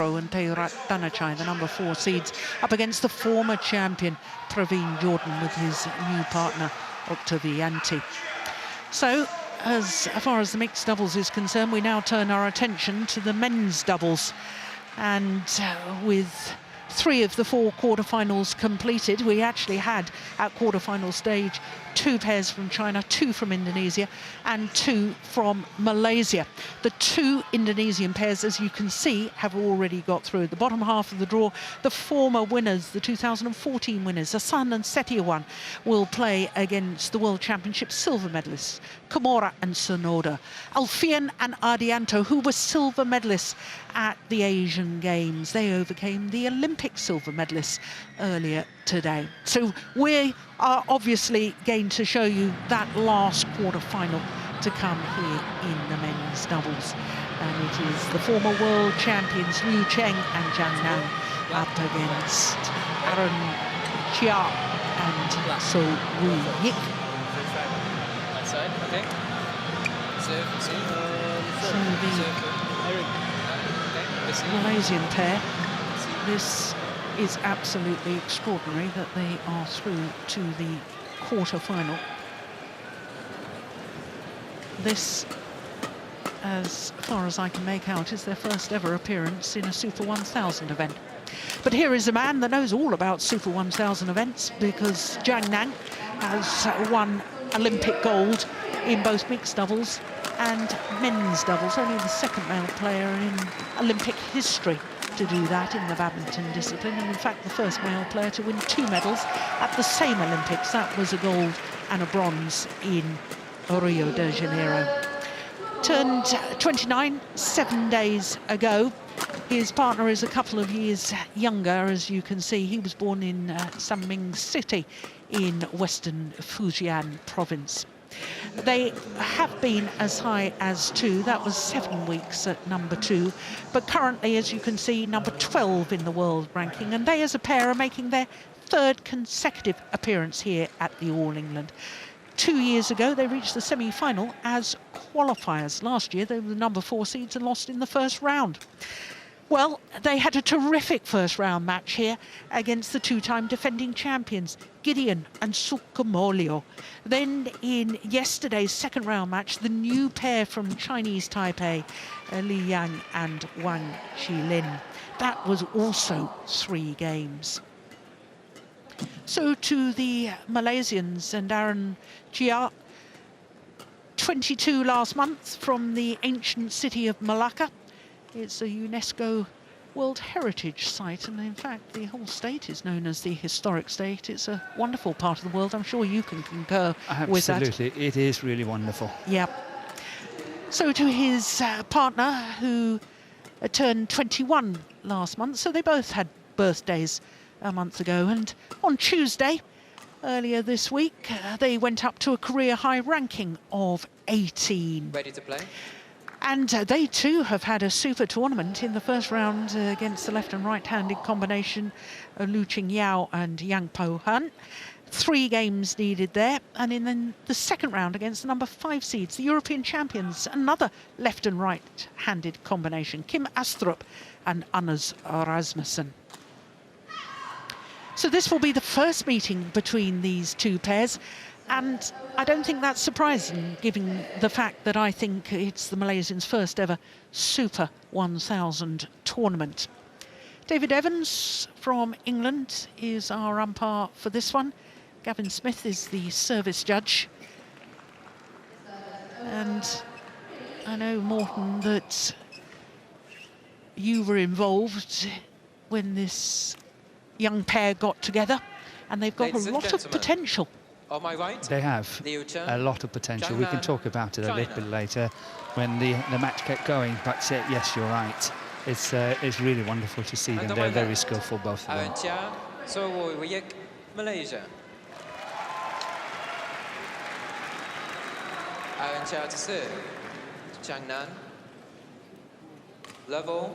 and Teurat Danachai, the number 4 seeds, up against the former champion Praveen Jordan with his new partner Octavianti. So, as far as the mixed doubles is concerned, we now turn our attention to the men's doubles. And with 3 of the 4 quarterfinals completed, we actually had at quarterfinal stage 2 pairs from China, 2 from Indonesia and 2 from Malaysia. The 2 Indonesian pairs, as you can see, have already got through. The bottom half of the draw, the former winners, the 2014 winners, Asan and Setiawan, will play against the World Championship silver medalists, Komora and Sonoda. Alfian and Ardianto, who were silver medalists at the Asian Games. They overcame the Olympic silver medalists earlier today. So we are obviously going to show you that last quarter-final to come here in the men's doubles. And it is the former world champions LIU and ZHANG up against Aaron CHIA and So Woo-Yik. So the Malaysian pair, this is absolutely extraordinary that they are through to the quarter-final. This, as far as I can make out, is their first ever appearance in a Super 1000 event. But here is a man that knows all about Super 1000 events, because ZHANG has won Olympic gold in both mixed doubles and men's doubles, only the 2nd male player in Olympic history to do that in the badminton discipline, and in fact the 1st male player to win 2 medals at the same Olympics. That was a gold and a bronze in Rio de Janeiro. Turned 29 7 days ago. His partner is a couple of years younger, as you can see. He was born in Sanming City in western Fujian province. They have been as high as 2. That was 7 weeks at number 2. But currently, as you can see, number 12 in the world ranking. And they, as a pair, are making their 3rd consecutive appearance here at the All England. 2 years ago, they reached the semi-final as qualifiers. Last year, they were the number 4 seeds and lost in the 1st round. Well, they had a terrific 1st round match here against the 2-time defending champions, Gideon and Sukamolio. Then in yesterday's 2nd round match, the new pair from Chinese Taipei, Li Yang and Wang Qilin. That was also 3 games. So to the Malaysians and Aaron CHIA, 22 last month from the ancient city of Malacca. It's a UNESCO World Heritage Site, and in fact the whole state is known as the historic state. It's a wonderful part of the world. I'm sure you can concur with that. Absolutely, it is really wonderful. Yeah. So to his partner, who turned 21 last month, so they both had birthdays a month ago, and on Tuesday, earlier this week, they went up to a career high ranking of 18. Ready to play? And they too have had a super tournament in the 1st round against the left and right-handed combination Lu Qingyao and Yang Po Han. 3 games needed there, and in the 2nd round against the number 5 seeds, the European champions, another left and right-handed combination, Kim Astrup and Anders Rasmussen. So this will be the first meeting between these 2 pairs. And I don't think that's surprising, given the fact that I think it's the Malaysians' first ever Super 1000 tournament. David Evans from England is our umpire for this one. Gavin Smith is the service judge. And I know, Morten, that you were involved when this young pair got together, and they've got a lot of potential. On my right, they have a lot of potential. We can talk about it a little bit later when the match gets going. But yes, you're right. It's really wonderful to see them. They're very skillful, both of them. So Woo-Yik, Malaysia. Aaron CHIA to serve. Zhang Nan. Level.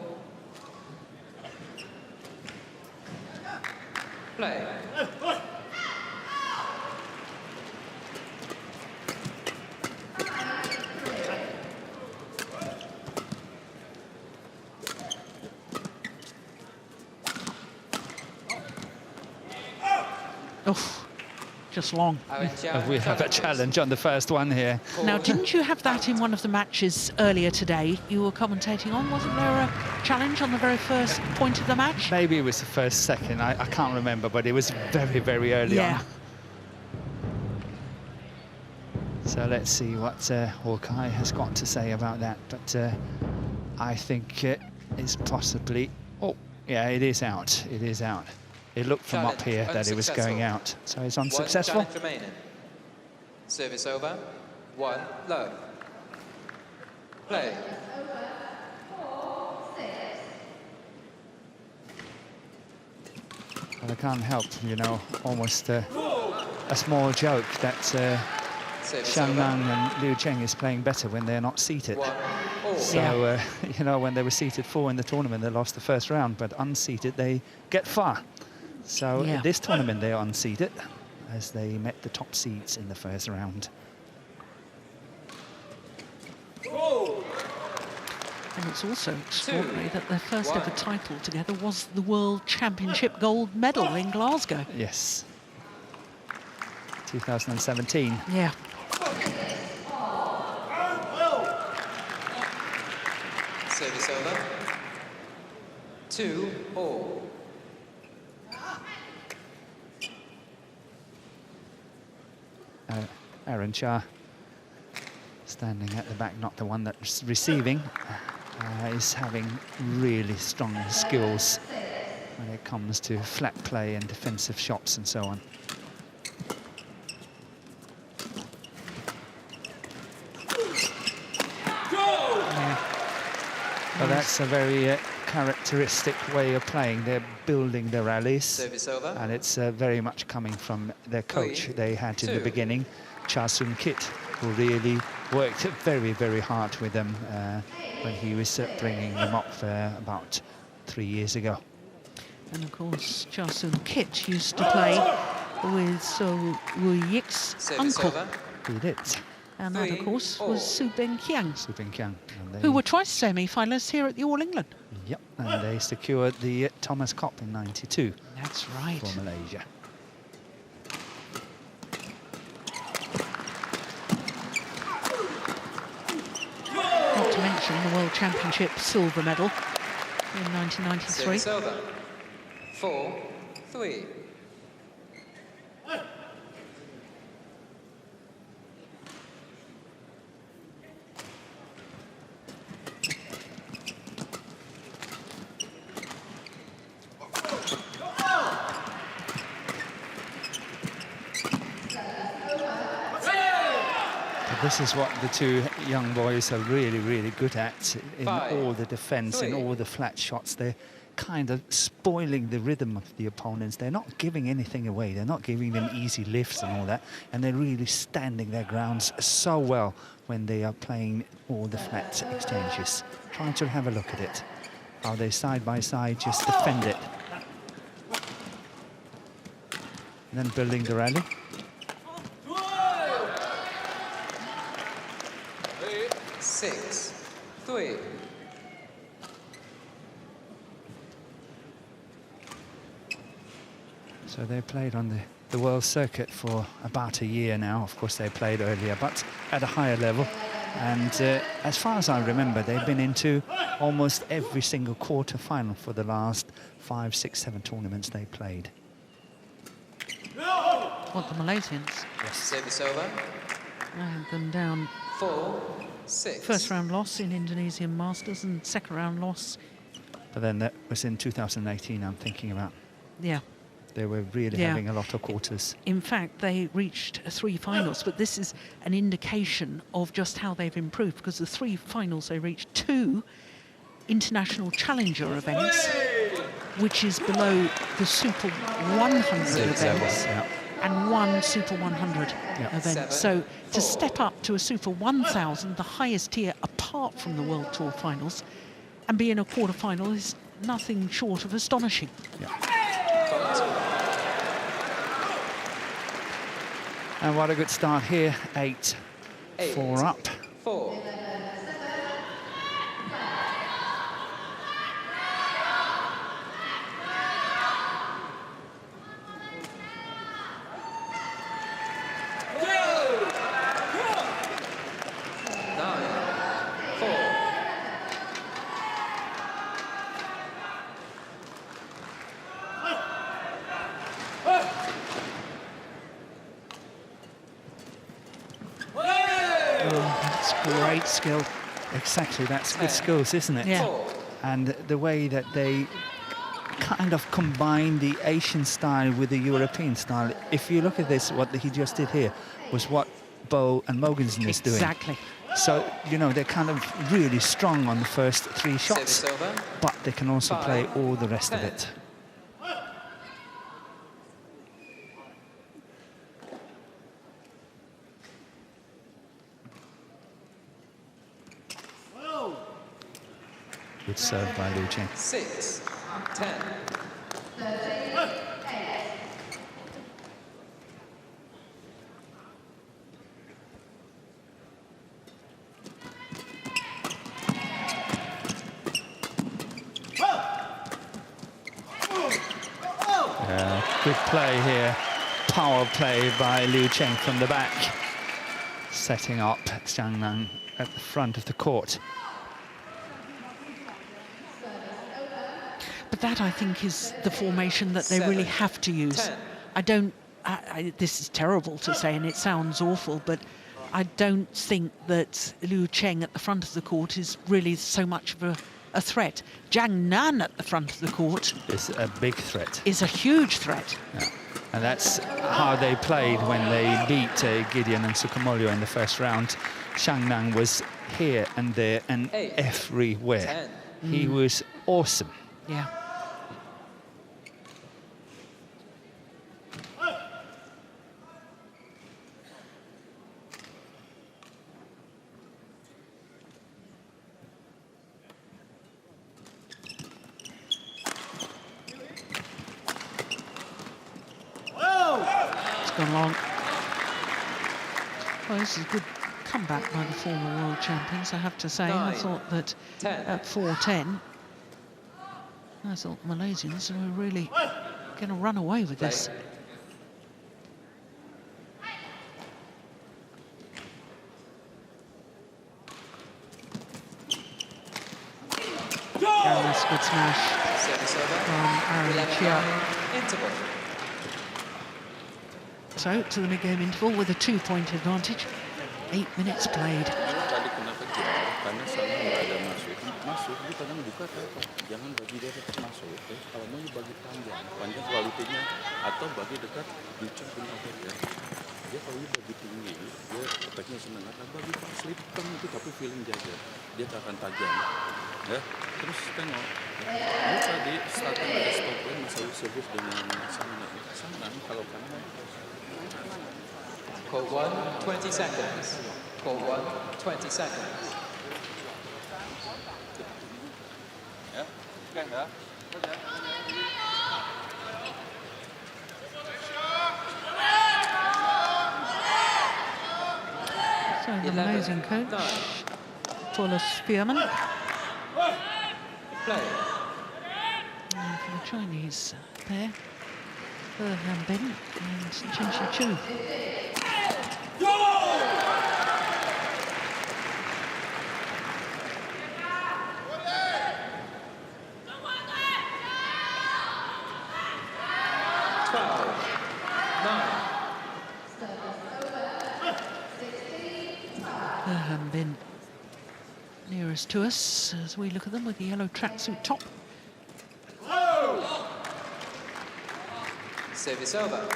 Play. Oh, just long. We have a challenge on the first one here. Now, didn't you have that in one of the matches earlier today you were commentating on? Wasn't there a challenge on the very first point of the match? Maybe it was the first second, I can't remember, but it was very, very early on. So let's see what Hawkeye has got to say about that. But I think it's possibly... Oh, yeah, it is out. It is out. It looked from up here that it was going out. So it's unsuccessful. One challenge remaining. Service over. 1 low. Play. But I can't help, you know, almost a small joke that ZHANG and Liu Cheng is playing better when they're not seated. So, you know, when they were seated 4 in the tournament, they lost the first round, but unseated, they get far. So this tournament, they're unseated as they met the top seeds in the first round. And it's also extraordinary that their first ever title together was the World Championship gold medal in Glasgow. Yes. 2017. Yeah. Service over. 2-all. Aaron Cha standing at the back, not the one that's receiving, is having really strong skills when it comes to flat play and defensive shots and so on. Well, that's a very characteristic way of playing. They're building the rallies, and it's very much coming from their coach they had in the beginning, Cha Soon-kit, who really worked very, very hard with them when he was bringing them up about 3 years ago. And of course, Cha Soon-kit used to play with So Woo-yik's uncle. He did. And that, of course, was Su Beng-kiang. Su Beng-kiang. Who were twice semi-finalists here at the All England. Yep, and they secured the Thomas Cup in '92. That's right. For Malaysia. Not to mention the World Championship silver medal in 1993. Service over. 4-3. This is what the two young boys are really, really good at in all the defense and all the flat shots. They're kind of spoiling the rhythm of the opponents. They're not giving anything away. They're not giving them easy lifts and all that. And they're really standing their grounds so well when they are playing all the flat exchanges. Trying to have a look at it. How they side by side just defend it. And then building the rally. 6-3. So they played on the world circuit for about a year now. Of course, they played earlier, but at a higher level. And as far as I remember, they've been into almost every single quarter-final for the last 5, 6, 7 tournaments they played. What, the Malaysians? Yes. Service over. I had them down 4-6. First round loss in Indonesian Masters and second round loss. But then that was in 2018, I'm thinking about. Yeah. They were really having a lot of quarters. In fact, they reached 3 finals, but this is an indication of just how they've improved, because the 3 finals they reached, 2 international challenger events, which is below the Super 100 events, and 1 Super 100 event. So to step up to a Super 1000, the highest tier apart from the World Tour finals, and be in a quarter-final is nothing short of astonishing. And what a good start here, 8-4 up. 4. Great skill. Exactly, that's good skills, isn't it? Yeah. And the way that they kind of combine the Asian style with the European style. If you look at this, what he just did here was what Bo and Mogensen is doing. Exactly. So, you know, they're kind of really strong on the first 3 shots, but they can also play all the rest of it. Good serve by Liu Cheng. 6, 10. Good play here. Power play by Liu Cheng from the back. Setting up ZHANG at the front of the court. But that, I think, is the formation that they really have to use. I don't, this is terrible to say and it sounds awful, but I don't think that Liu Cheng at the front of the court is really so much of a threat. Zhang Nan at the front of the court is a big threat. Is a huge threat. Yeah. And that's how they played when they beat Gideon and Sukamuljo in the first round. Zhang Nan was here and there and everywhere. He was awesome. Yeah. Gone long. Well, this is a good comeback by the former world champions, I have to say. 9, I thought that 10. At 4-10, I thought Malaysians were really going to run away with this. And that's a good smash from CHIA. Interval. So, to the mid-game interval with a 2-point advantage. 8 minutes played. Tadi kenapa kita? Karena sana nggak ada masuk itu kadang buka apa? Jangan bagi dia tetap masuk. Kalau mau bagi panjang kualitinya atau bagi dekat lucu pun oke ya. Dia kalau bagi tinggi, dia otaknya senang. Atau bagi pas slip itu tapi feeling jaga. Dia tak akan tajam. Ya, terus tengok. Ini tadi startnya ada stop line masih service dengan sana kalau kanan. Call 1, 20 seconds. Call 1, 20 seconds. Ya, oke ya. So the Malaysian coach, full of spearmen. Play. And for the Chinese pair, Han Bin and Chen Shichu. Han Bin nearest to us as we look at them with the yellow tracksuit top. Service over.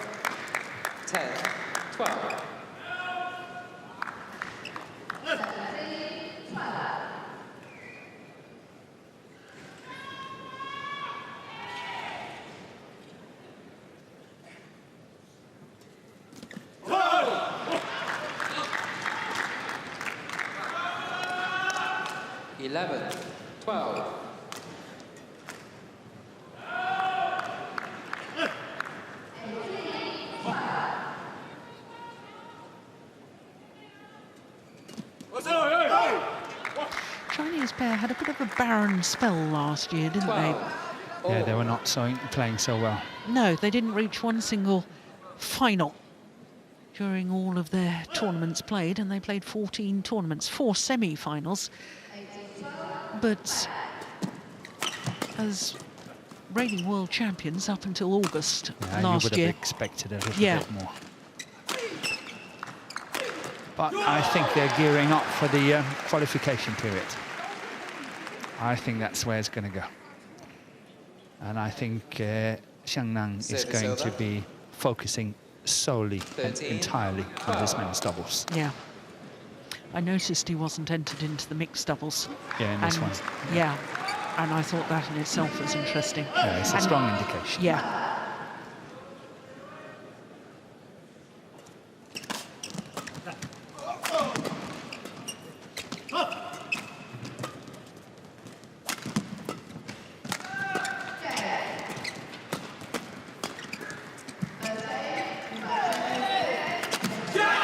10, 12. Eleven, 12. Chinese pair had a bit of a barren spell last year, didn't they? Yeah, they were not playing so well. No, they didn't reach one single final during all of their tournaments played, and they played 14 tournaments, 4 semi-finals. But as reigning world champions up until August last you would year, have expected a little bit more. But I think they're gearing up for the qualification period. I think that's where it's going to go. And I think ZHANG is going to be focusing solely and entirely on this men's doubles. Yeah. I noticed he wasn't entered into the mixed doubles. Yeah, in this one. Yeah, and I thought that in itself was interesting. Yeah, it's a strong indication. Yeah.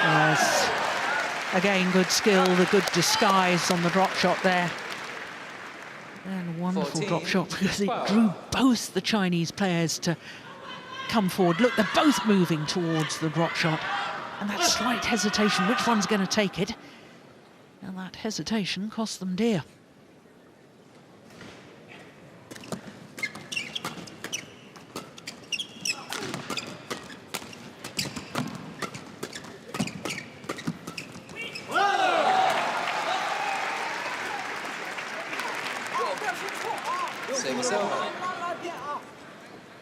Yes. Again, good skill, the good disguise on the drop shot there. And a wonderful 14, drop shot because it 12. drew both the Chinese players to come forward. Look, they're both moving towards the drop shot. And that slight hesitation, which one's going to take it? And that hesitation cost them dear. Service over.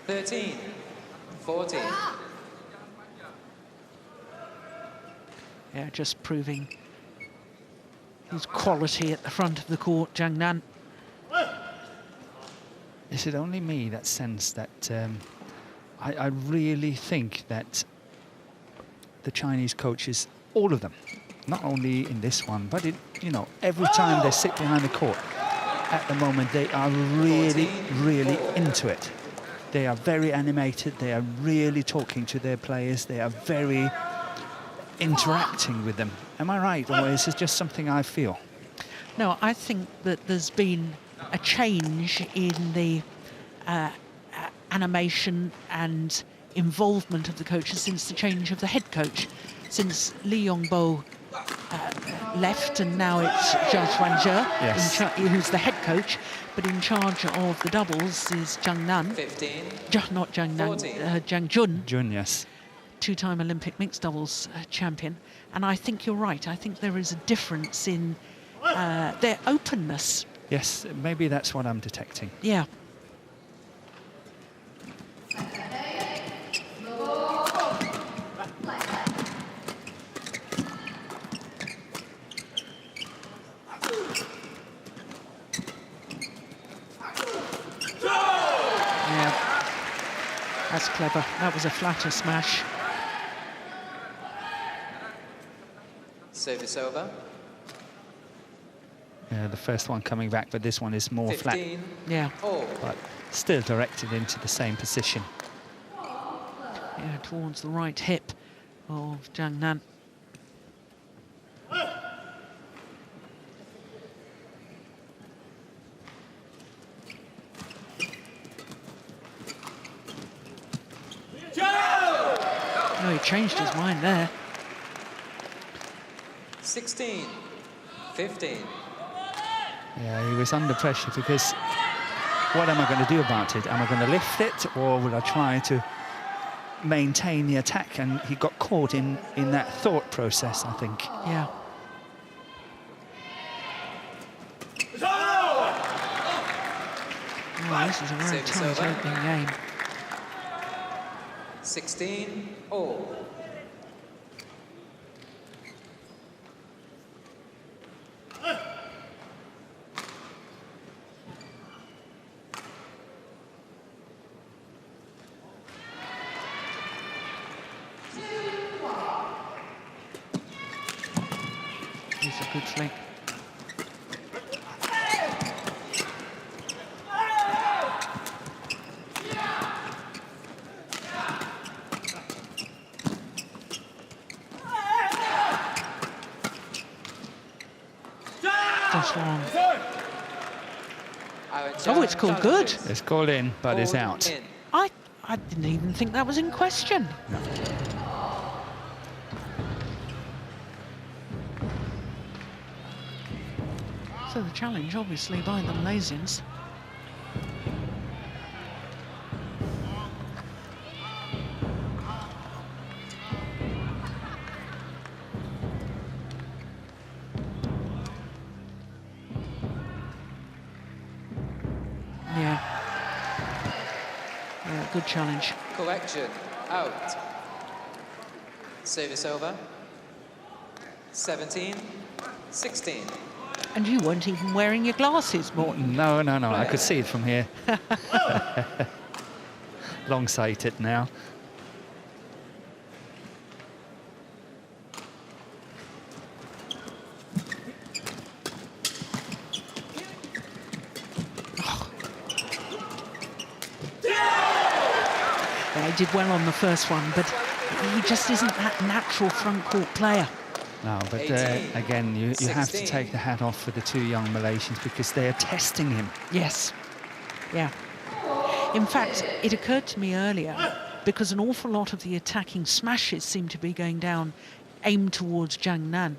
13, 14. Yeah, just proving his quality at the front of the court, Zhang Nan. Is it only me that sense that I really think that the Chinese coaches, all of them, not only in this one, but you know, every time they sit behind the court, at the moment they are really, really into it. They are very animated, they are really talking to their players, they are very interacting with them. Am I right, or is it just something I feel? No, I think that there's been a change in the animation and involvement of the coaches since the change of the head coach. Since Li Yongbo left, and now it's Zhao Xuanzhe, Yes. who's the head coach, but in charge of the doubles is Zhang Nan. 15, Not Zhang Nan, 14. Zhang Jun, Jun, yes. two-time Olympic mixed doubles champion. And I think you're right. I think there is a difference in their openness. Yes, maybe that's what I'm detecting. Yeah. Yeah. That's clever. That was a flatter smash. Service over. Yeah, the first one coming back, but this one is more flat, 15, Yeah. all. but still directed into the same position. Yeah, towards the right hip of Zhang Nan. No, he changed his mind there. 16, 15. Yeah, he was under pressure because what am I going to do about it? Am I going to lift it, or will I try to maintain the attack? And he got caught in that thought process, I think. Yeah. Oh, this is a very Service tight over. opening game. 16, all. It's a good flick. That's long. Oh, it's called good. It's called in, but it's out. In. I didn't even think that was in question. No. So the challenge, obviously, by the Malaysians. Good challenge. Correction. Out. Service over. 17, 16. And you weren't even wearing your glasses, Morton. No, I could see it from here. Long-sighted now. He did well on the first one, but he just isn't that natural front court player. No, but again, you have to take the hat off for the two young Malaysians because they are testing him. Yes, yeah. In fact, it occurred to me earlier, because an awful lot of the attacking smashes seem to be going down, aimed towards Zhang Nan,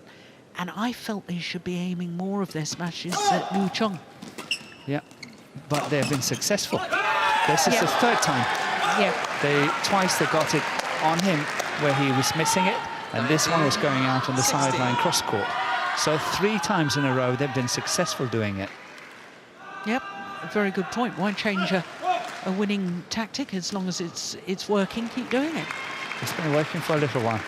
and I felt they should be aiming more of their smashes at Liu Chong. Yeah, but they've been successful. This is the third time. Yeah. Twice they got it on him where he was missing it, and this one was going out on the sideline cross-court. So 3 times in a row they've been successful doing it. Yep, a very good point. Why change a winning tactic as long as it's working? Keep doing it. It's been working for a little while.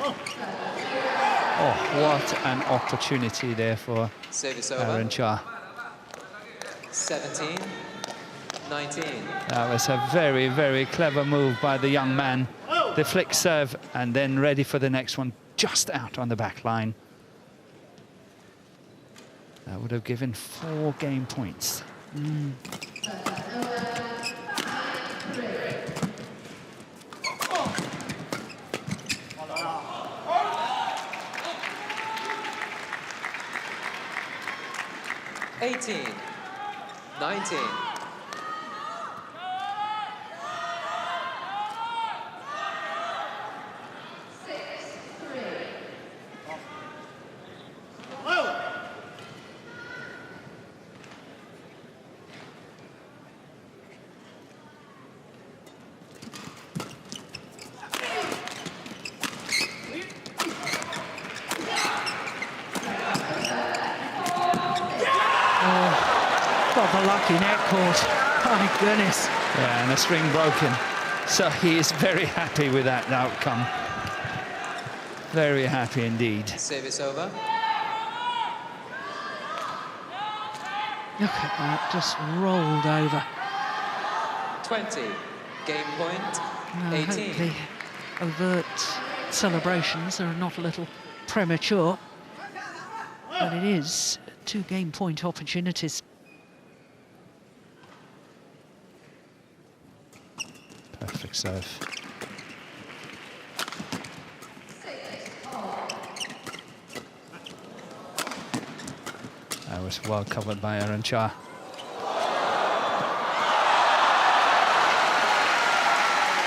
Oh, what an opportunity there for Aaron Cha. 17, 19. That was a very, very clever move by the young man. The flick serve and then ready for the next one, just out on the back line. That would have given 4 game points. 18, 19. The lucky net cord. My goodness. Yeah, and a string broken. So he is very happy with that outcome. Very happy indeed. Service over. Look at that, just rolled over. 20. Game point. I 18. hope the overt celebrations are not a little premature. But it is 2 game point opportunities. Perfect serve. That was well covered by Aaron Cha.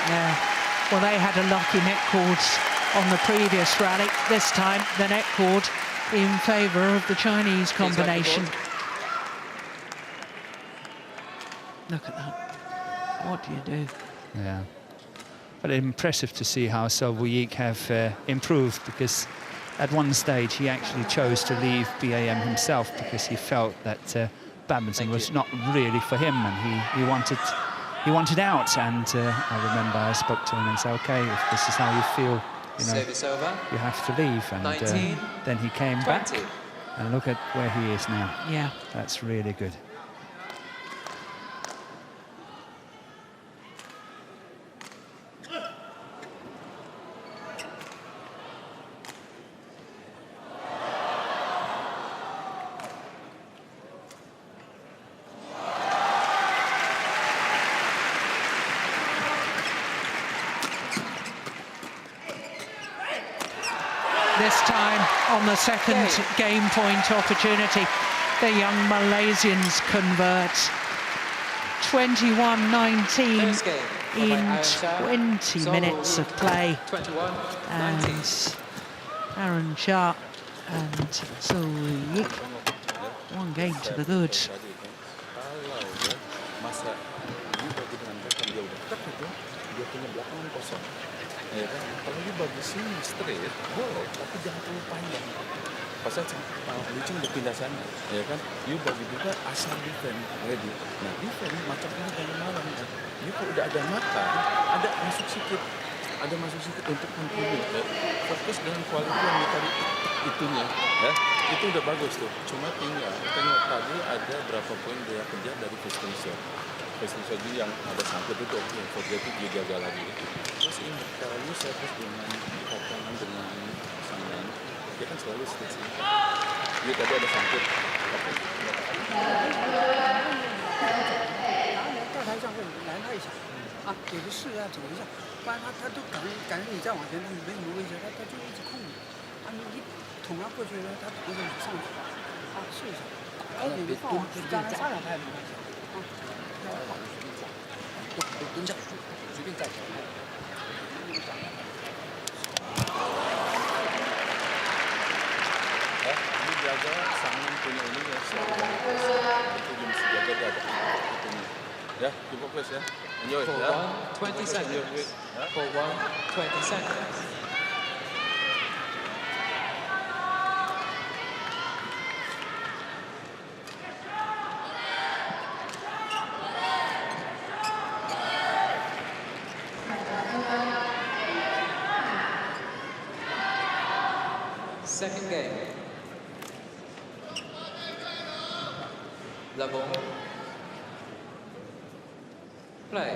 Yeah, well, they had a lucky net cord on the previous rally. This time, the net cord in favour of the Chinese combination. Look at that. What do you do? Yeah, but impressive to see how So Woo-Yik have improved, because at one stage he actually chose to leave BAM himself because he felt that badminton was not really for him, and he wanted out. And I remember I spoke to him and said, "Okay, if this is how you feel, you know, you have to leave." And 19, then he came 20. back, and look at where he is now. Yeah. That's really good. This time on the second game point opportunity, the young Malaysians convert. 21-19 in 20 minutes of play. 21-19. And Aaron Cha and So Woo-Yik, 1 game to the good. Ya kan, kalau dia bagusin straight, boleh, tapi jangan terlalu panjang. Pasal Liu udah pindah sana, ya kan? You bagi juga asal defend ready. Nah, defend macam ini dari malam kan. You kalau udah ada makan, ada masuk sedikit untuk kontribusi. Fokus dengan kualitas yang tadi itunya, ya. Itu udah bagus tuh. Cuma tinggal tengok tadi ada berapa poin dia kejar dari first shot. First shot yang ada sangkut itu oke, forget itu dia gagal lagi. Terus ini kalau service dengan pasangan dengan pasangan, dia kan selalu seperti ini. Dia tadi ada sangkut. 到台上会拦他一下，啊，给个试啊，走一下，不然他都感觉你再往前，他没什么威胁，他就一直控你，啊，你一捅他过去了，他捅着你上去，啊，试一下，哎，你没放，将来3-2拍没关系，啊，蹲下，随便站起来。 jaga sangan punya ini ya, itu mesti jaga dia ada ini. Ya, keep focus ya. Enjoy For ya. 1, 20 seconds. For 1, 20 seconds. Second game. Level. Play.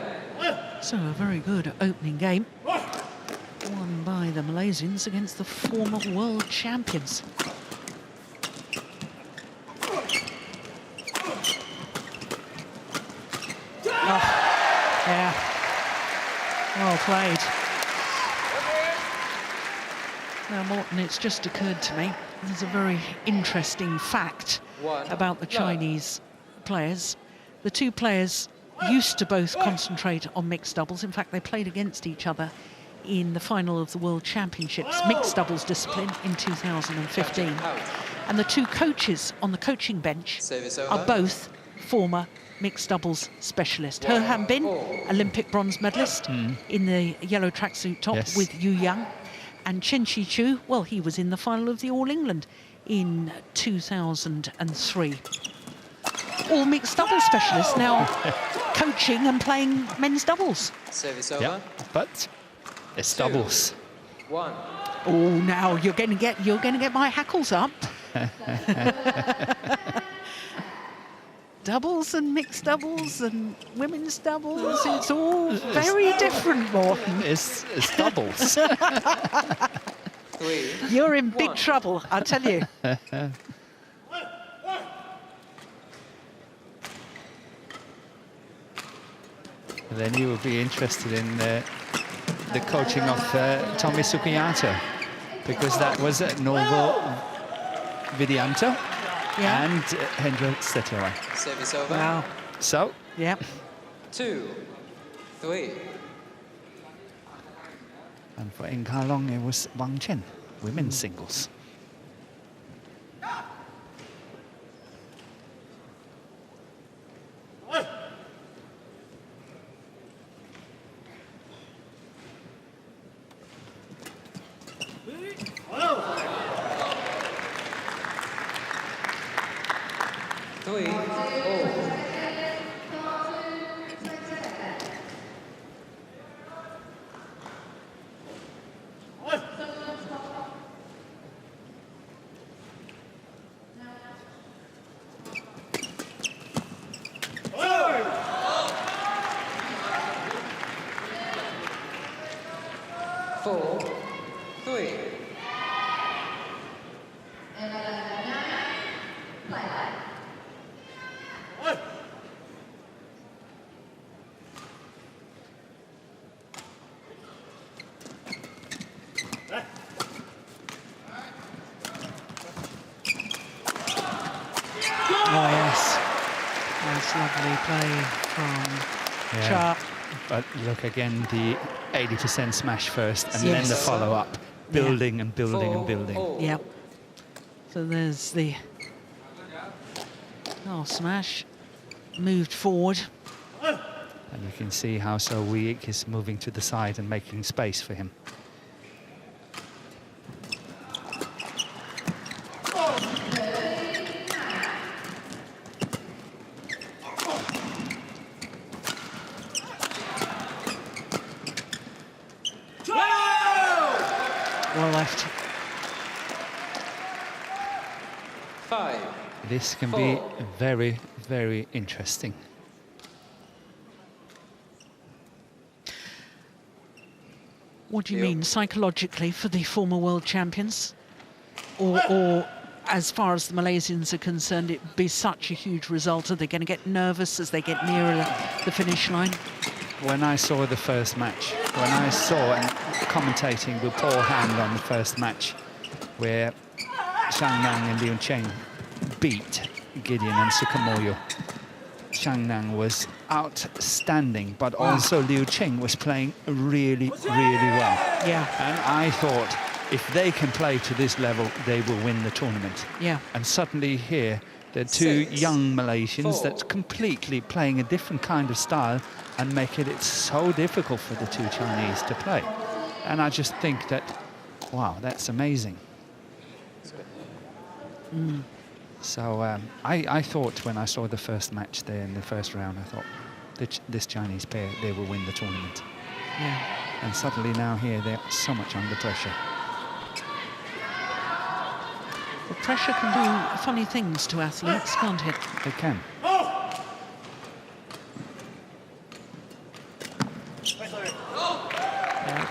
So a very good opening game, won by the Malaysians against the former world champions. Oh, yeah, well played. Now, Morton, it's just occurred to me, there's a very interesting fact about the Chinese players. The two players used to both concentrate on mixed doubles. In fact, they played against each other in the final of the World Championships mixed doubles discipline in 2015. And the two coaches on the coaching bench are both former mixed doubles specialists. He Han-bin, Olympic bronze medalist in the yellow tracksuit top with Yu Yang. And Chen Chi-chu, well, he was in the final of the All England in 2003. All mixed doubles specialists now coaching and playing men's doubles. Service over. Yeah, but it's doubles. 1. Oh, now you're going to get my hackles up. Doubles and mixed doubles and women's doubles, it's all very different, Morton. It's doubles. 3. You're in big trouble, I tell you. And then you will be interested in the coaching of Tommy Sukiata, because that was Novo Vidianto and Hendrik Stetewa. Service over. Wow. So, Yeah. 2, 3. and for In Ka-long, it was Wang Chen, women's singles. Oh, yes. Nice, lovely play from Cha. But look again, the 80% smash first, and then the follow-up, building and building and building. Yeah. So there's the smash, moved forward. And you can see how So Weik is moving to the side and making space for him. well left. 5. This can be very, very interesting. What do you mean, psychologically, for the former world champions? Or as far as the Malaysians are concerned, it'd be such a huge result? Are they going to get nervous as they get nearer the finish line? When I saw the first match, when I saw and commentating with Paul Hand on the first match, where ZHANG and Liu Cheng beat Gideon and Sukamoyo, ZHANG was outstanding, but also Liu Cheng was playing really, really well. Yeah. And I thought, if they can play to this level, they will win the tournament. Yeah. And suddenly here, there are two 6, young Malaysians 4. that's completely playing a different kind of style and making it so difficult for the two Chinese to play. And I just think that, wow, that's amazing. So I thought when I saw the first match there in the first round, I thought this Chinese pair, they will win the tournament. Yeah. And suddenly now here, they're so much under pressure. Well, pressure can do funny things to athletes, can't it? They can.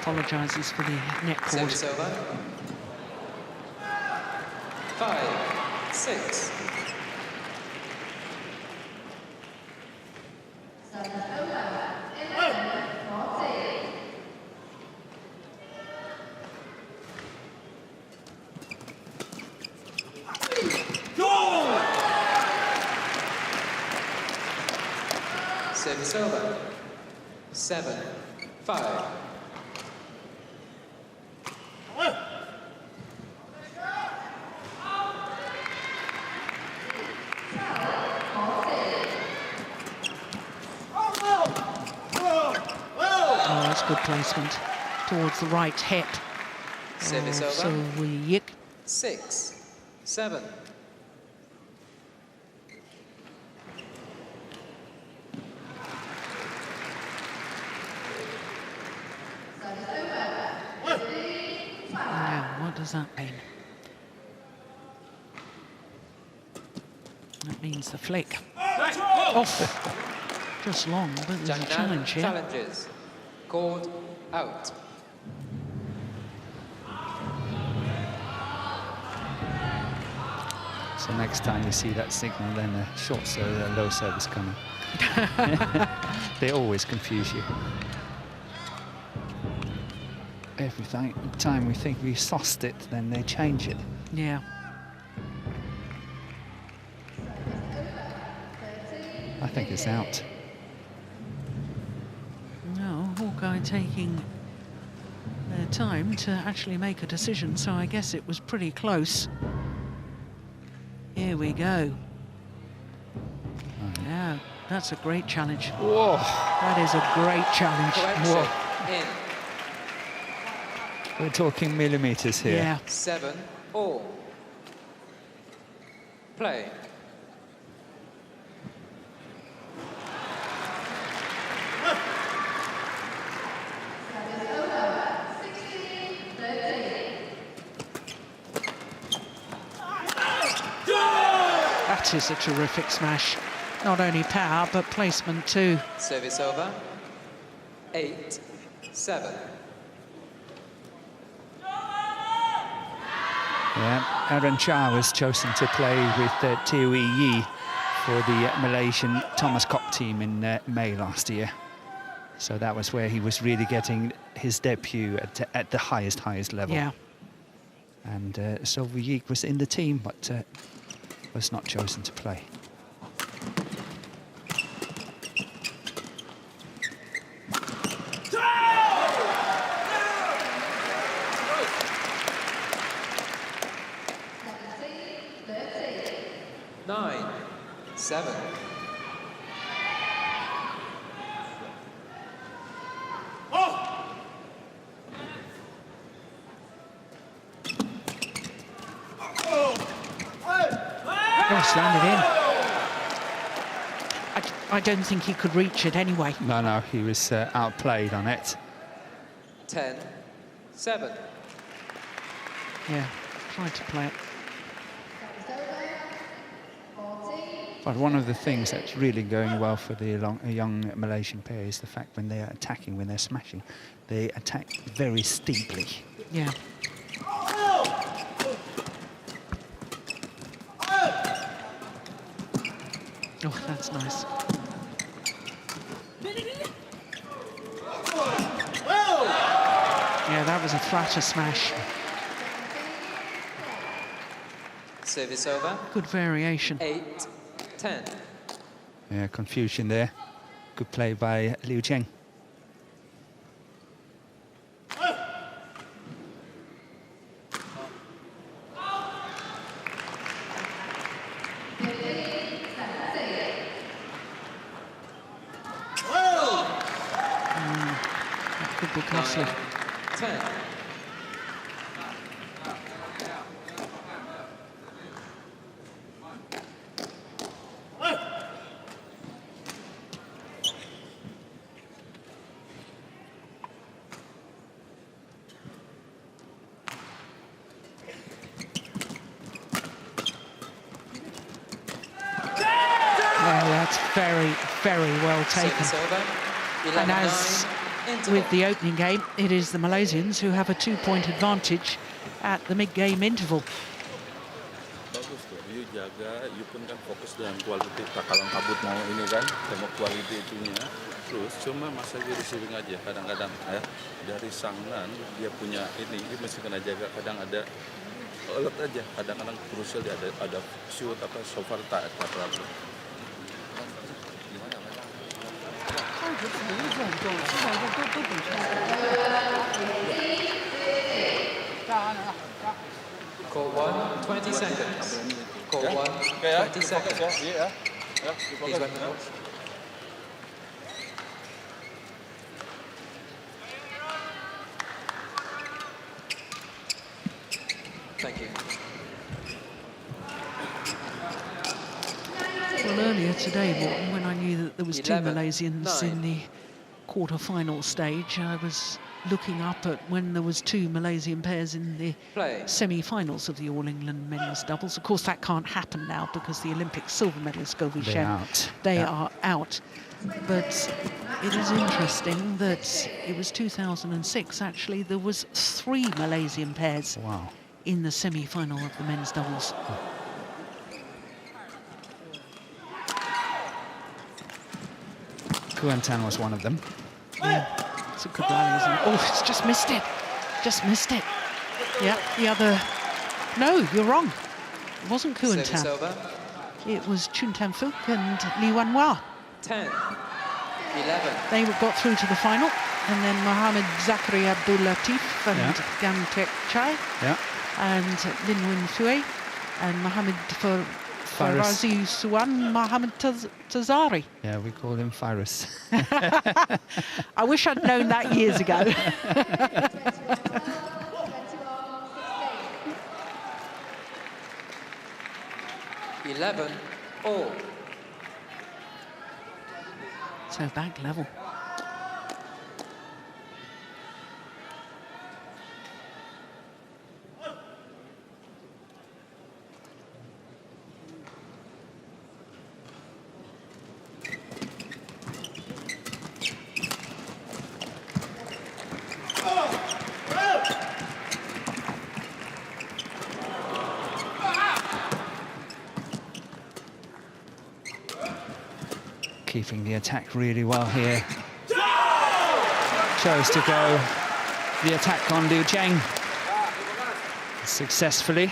Apologises for the net cord. Service over. 5, 6. Service over. 7, 5. Oh, that's good placement towards the right hip. Service over. So we yick. 6, 7. Yeah, what does that mean? That means the flick. Off. Just long, but there's a ZHANG challenge here. challenges. Called out. So next time you see that signal, then a short service, a low service coming. They always confuse you. Every time we think we sauced it, then they change it. Yeah. I think it's out. No, Hawkeye taking their time to actually make a decision, so I guess it was pretty close. Here we go. Yeah, that's a great challenge. Whoa! That is a great challenge. Correction. In. We're talking millimeters here. Yeah. 7, all. Play. That is a terrific smash. Not only power, but placement too. Service over. 8, 7. Yeah, Aaron Cha was chosen to play with Teo Yi for the Malaysian Thomas Cup team in May last year. So that was where he was really getting his debut at the highest level. Yeah. And so Yi was in the team, but was not chosen to play. Nine, 7. Nice, landed in. I don't think he could reach it anyway. No, he was outplayed on it. 10, 7. Yeah, tried to play it. But one of the things that's really going well for the young Malaysian pair is the fact when they're attacking, when they're smashing, they attack very steeply. Yeah. Oh, that's nice. Yeah, that was a flatter smash. Service over. Good variation. 8-10. Yeah, confusion there. Good play by Liu Cheng. Good book, costly. 10. Very, very well taken. Service over. And as 11-9. with the opening game, it is the Malaysians who have a 2-point advantage at the mid-game interval. Bagus tuh, you jaga, you pun kan fokus dengan kualitas takalan kabut mau ini kan, sama kualitas itunya. Terus cuma masa dia receiving aja, kadang-kadang ya dari Sangnan dia punya ini, dia mesti kena jaga. Kadang ada alert aja, kadang-kadang krusial dia ada shoot apa so far tak teratur. Court 1, 20 seconds. Court 1, 20 seconds. Please wait a minute. Thank you. Well, earlier today, Morton, when I knew that there was 2 Malaysians 9. in the quarter-final stage, I was looking up at when there was 2 Malaysian pairs in the Play. semi-finals of the All England men's doubles. Of course, that can't happen now because the Olympic silver medalist Govi They're Shen, out. they Yeah. are out. But it is interesting that it was 2006, actually, there was 3 Malaysian pairs Wow. in the semi-final of the men's doubles. Kuantan was one of them. Yeah, it's a good rally, isn't it? Oh, it's just missed it. Just missed it. Yeah, the other... No, you're wrong. It wasn't Service Kuantan. over. It was Chun Tan Fook and Lee Wan Wah. 10. 11. They got through to the final. And then Mohammed Zachary Abdul Latif and Yeah. Gan Tek Chai Yeah. and Lin Win Fue and Mohammed Farazi Suwan Mohammed Tazari. Yeah, we call him Faris. I wish I'd known that years ago. 11 all. So back level. Keeping the attack really well here. Chose to go the attack on Liu Cheng successfully.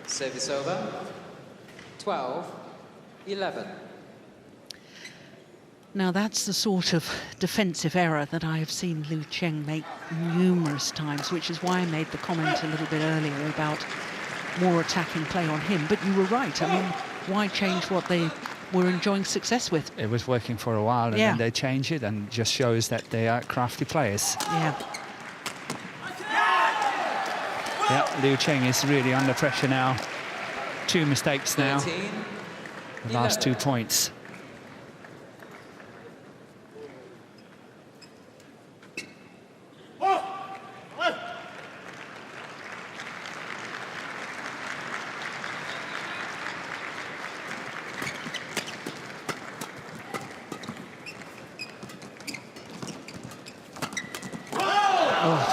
Service over. 12 11. Now that's the sort of defensive error that I have seen Liu Cheng make numerous times, which is why I made the comment a little bit earlier about more attacking play on him. But you were right. I mean, why change what they were enjoying success with? It was working for a while and Yeah. then they change it, and just shows that they are crafty players. Yeah. Yeah, Liu Cheng is really under pressure now. 2 mistakes now. 13 The last 2 11. points.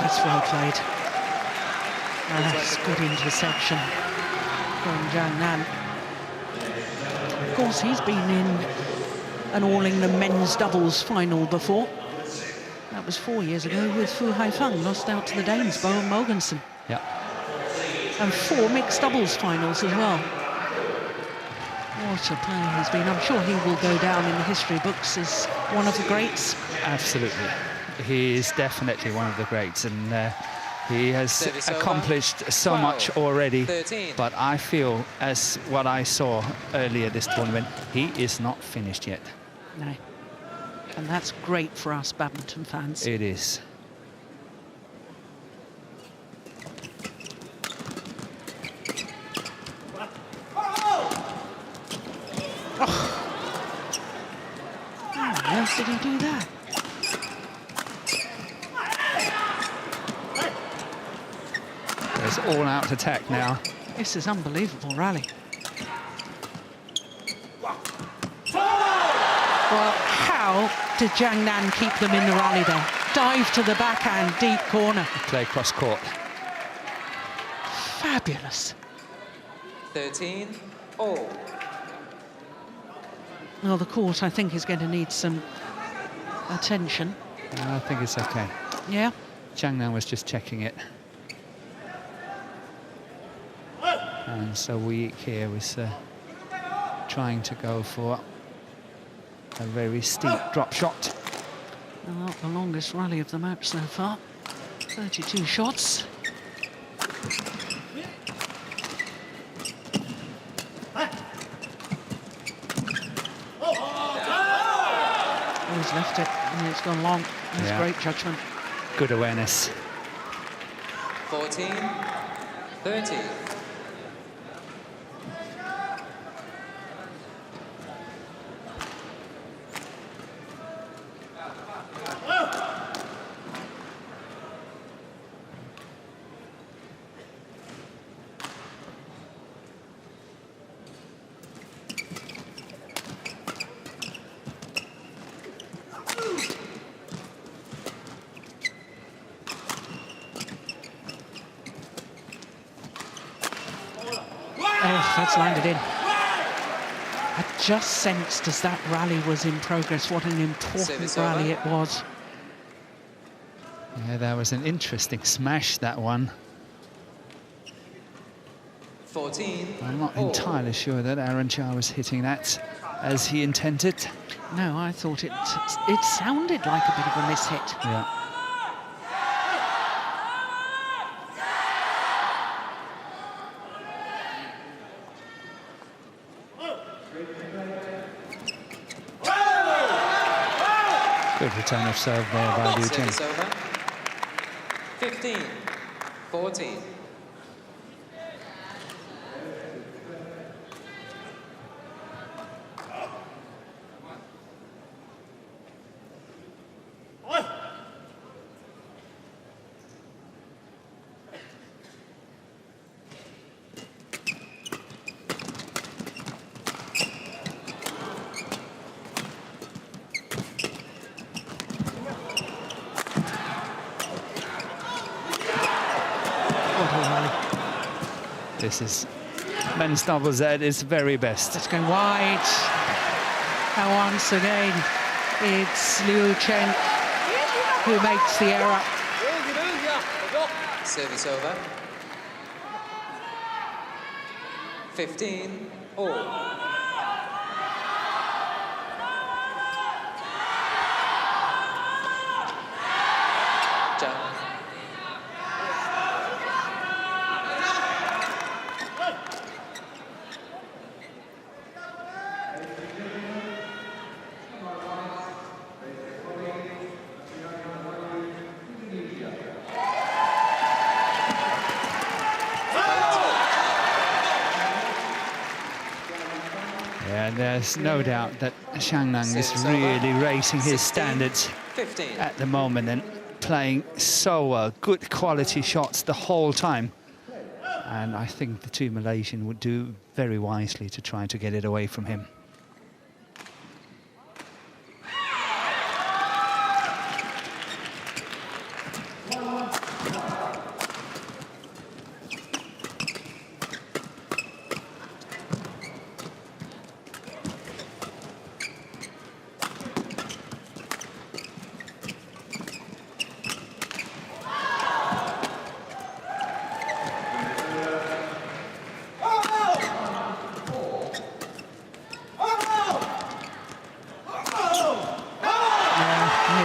That's well played. That's good interception from Zhang Nan. Of course, he's been in an All England men's doubles final before. That was 4 years ago with Fu Haifeng, lost out to the Danes, Bo and Mogensen. Yeah. And 4 mixed doubles finals as well. What a player he's been. I'm sure he will go down in the history books as one of the greats. Absolutely. He is definitely one of the greats, and he has Service accomplished over. so 12, much already. 13. But I feel, as what I saw earlier this tournament, he is not finished yet. No. And that's great for us badminton fans. It is. How else did he do that? There's all-out attack now. This is unbelievable rally. Well, how did Zhang Nan keep them in the rally then? Dive to the backhand, deep corner. Play cross court. Fabulous. 13 all. Well, the court, I think, is going to need some attention. I think it's okay. Yeah? Zhang Nan was just checking it. And so Weik here was trying to go for a very steep drop shot. Well, the longest rally of the match so far. 32 shots. Oh, he's left it and it's gone long. That's Yeah. great judgment. Good awareness. 14 30. Oh, that's landed in. I just sensed as that rally was in progress what an important Service rally over. it was. Yeah, that was an interesting smash, that one. 14 I'm not all. entirely sure that Aaron Cha was hitting that as he intended. No, I thought it sounded like a bit of a mishit. Yeah. Good return of serve there by Liu Jing. Service over. 15 14. What a rally. This is men's doubles at its very best. It's going wide. And once again, it's Liu Chen who makes the error. Service over. 15 all. Zhang. Yeah, there's no doubt that Zhang Nan is Service over. really raising his 16, standards 15. at the moment and playing so well, good quality shots the whole time. And I think the two Malaysian would do very wisely to try to get it away from him.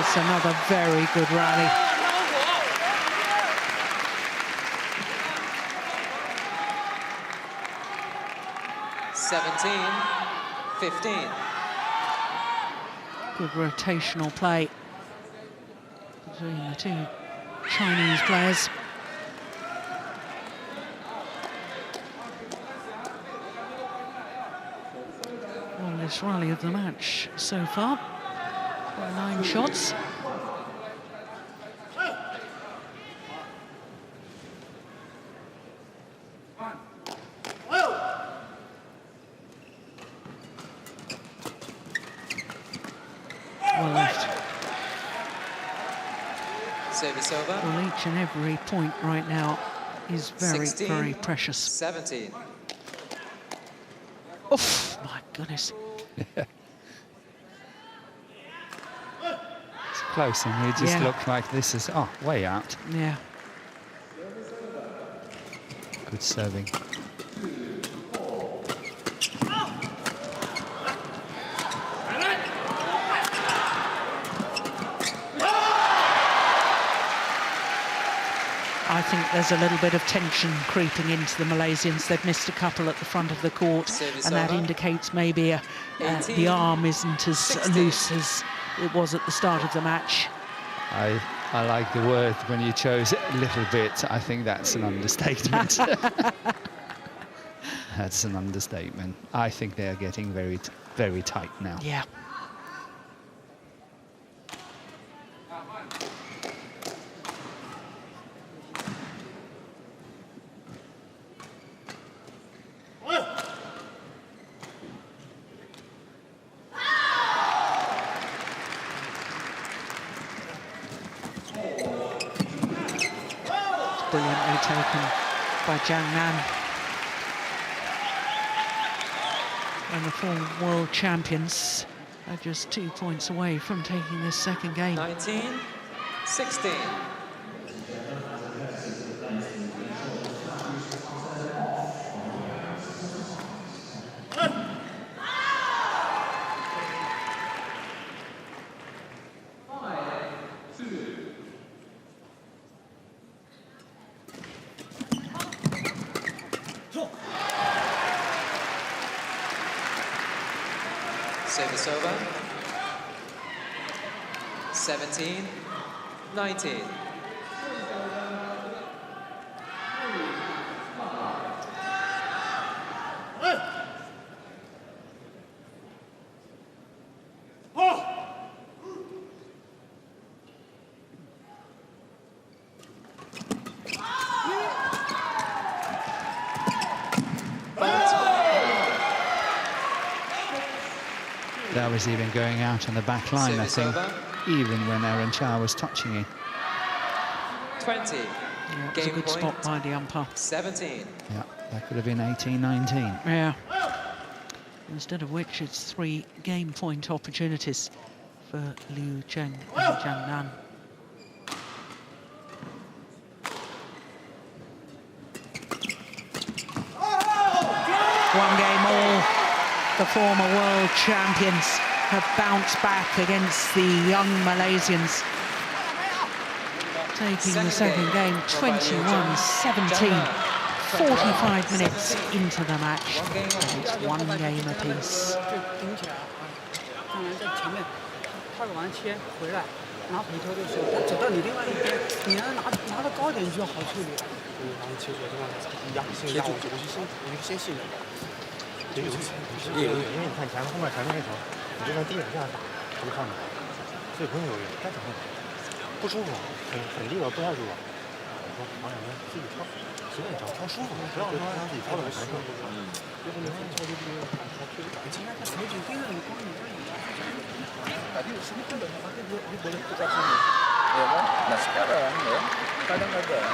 That's another very good rally. (17-15). Good rotational play between the two Chinese players. Longest rally of the match so far. 9 shots. Well left. Service over. Well, each and every point right now is very, very precious. 17. Oof, my goodness. It's close, and it just looked like this is, way out. Yeah. Good serving. I think there's a little bit of tension creeping into the Malaysians. They've missed a couple at the front of the court, and that indicates maybe the arm isn't as 16. loose as it was at the start of the match. I like the word when you chose a little bit. I think that's an understatement. That's an understatement. I think they're getting very, very tight now. Yeah. Brilliantly taken by ZHANG. And the former world champions are just 2 points away from taking this second game. 19-16. Service over. 17-19. That was even going out on the back line, I think, even when Aaron Chow was touching it. 20. Yeah, it was a good spot by the umpire. 17. Yeah, that could have been 18-19. Yeah. Instead of which, it's 3 game point opportunities for Liu Cheng and ZHANG Nan. One game all. The former world champions have bounced back against the young Malaysians, taking the second game 21-17, 45 minutes into the match, and it's 1 game apiece. 拿回头的时候，他走到你另外一边，你要拿得高点就好处理。拿切出来这样一样，先压我先信任。因为你看前面后面前面那头，你就跟地板这样打，不上的，所以不用犹豫，该怎么不舒服，很利落，不太舒服。我说王小明自己挑，随便挑，挑舒服，不要说让自己挑的难受。就是你挑就不用你今天在手指盯着你光你这里。 Tadi semua kan dia boleh tukar sini, ya kan? Nah sekarang ya kadang-kadang